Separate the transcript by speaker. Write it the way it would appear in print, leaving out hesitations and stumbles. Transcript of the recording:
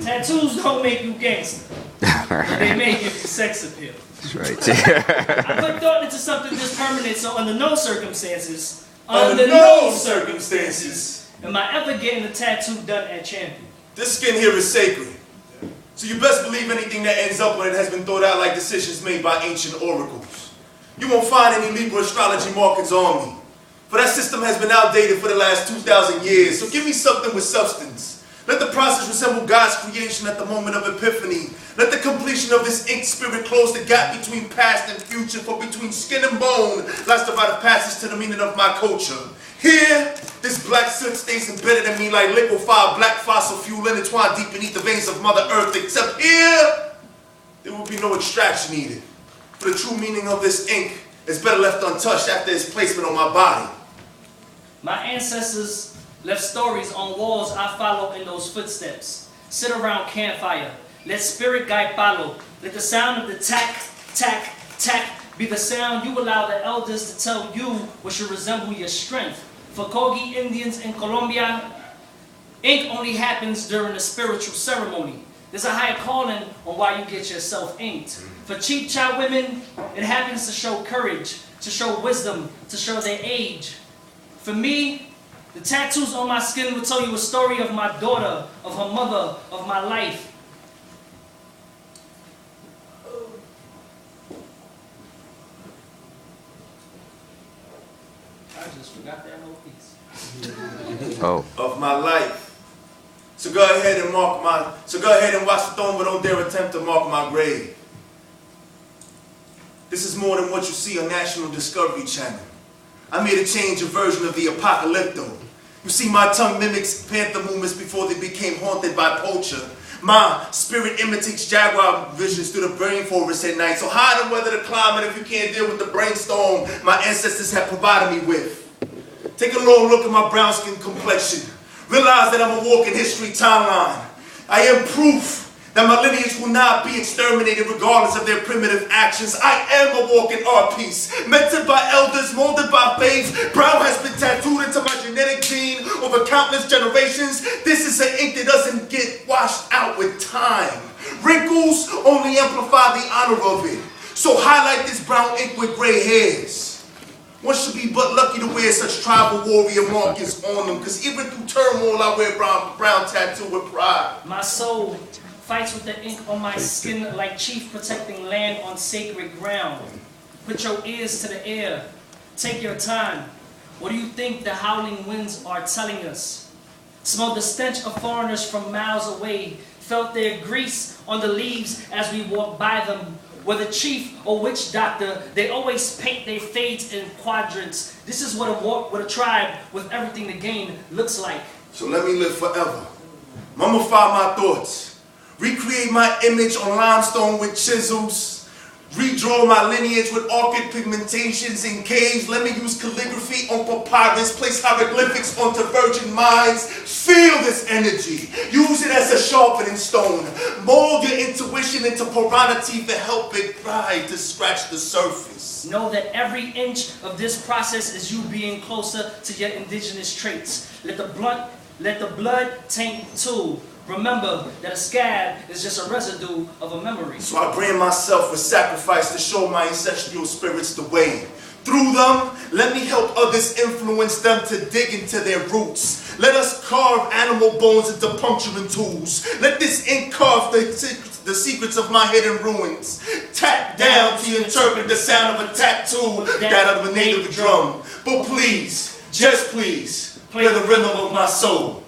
Speaker 1: Tattoos don't make you gangster. They may give you sex appeal.
Speaker 2: That's right.
Speaker 1: I put thought into something this permanent, so under no circumstances, am I ever getting a tattoo done at Champion.
Speaker 3: This skin here is sacred. So you best believe anything that ends up when it has been thought out like decisions made by ancient oracles. You won't find any Libra astrology markings on me. For that system has been outdated for the last 2,000 years, so give me something with substance. Let the process resemble God's creation at the moment of epiphany. Let the completion of this ink spirit close the gap between past and future, for between skin and bone lies the rite of passage to the meaning of my culture. Here, this black soot stays embedded in me like liquefied black fossil fuel intertwined deep beneath the veins of Mother Earth, except here, there will be no extraction needed. For the true meaning of this ink is better left untouched after its placement on my body.
Speaker 1: My ancestors left stories on walls I follow in those footsteps. Sit around campfire. Let spirit guide follow. Let the sound of the tack, tack, tack be the sound you allow the elders to tell you what should resemble your strength. For Kogi Indians in Colombia, ink only happens during a spiritual ceremony. There's a higher calling on why you get yourself inked. For cheap child women, it happens to show courage, to show wisdom, to show their age. For me, the tattoos on my skin will tell you a story of my daughter, of her mother, of my life. I just forgot that whole piece.
Speaker 2: Oh.
Speaker 3: Of my life. So go ahead and watch the throne, but don't dare attempt to mark my grave. This is more than what you see on National Discovery Channel. I made a change, a version of the apocalypto. You see, my tongue mimics panther movements before they became haunted by poacher. My spirit imitates jaguar visions through the brain forest at night. So hide and weather the climate if you can't deal with the brainstorm my ancestors have provided me with. Take a long look at my brown skin complexion. Realize that I'm a walking history timeline. I am proof that my lineage will not be exterminated regardless of their primitive actions. I am a walking art piece, mentored by elders, molded by faith. Brown has been tattooed into my genetic gene over countless generations. This is an ink that doesn't get washed out with time. Wrinkles only amplify the honor of it. So highlight this brown ink with gray hairs. One should be but lucky to wear such tribal warrior markings on them, because even through turmoil I wear brown tattoo with pride.
Speaker 1: My soul fights with the ink on my skin like chief protecting land on sacred ground. Put your ears to the air. Take your time. What do you think the howling winds are telling us? Smell the stench of foreigners from miles away. Felt their grease on the leaves as we walked by them. Whether chief or witch doctor, they always paint their fades in quadrants. This is what a tribe with everything to gain looks like.
Speaker 3: So let me live forever. Mummify my thoughts. Recreate my image on limestone with chisels. Redraw my lineage with orchid pigmentations in caves. Let me use calligraphy on papyrus. Place hieroglyphics onto virgin minds. Feel this energy. Use it as a sharpening stone. Mold your intuition into piranha teeth and help it ride to scratch the surface.
Speaker 1: Know that every inch of this process is you being closer to your indigenous traits. Let the blood taint too. Remember that a scab is just a residue of a memory.
Speaker 3: So I brand myself with sacrifice to show my ancestral spirits the way. Through them, let me help others influence them to dig into their roots. Let us carve animal bones into puncturing tools. Let this ink carve the secrets of my hidden ruins. Tap down to interpret the sound of a tattoo, that of a native drum. But please, just please, play the rhythm of my soul.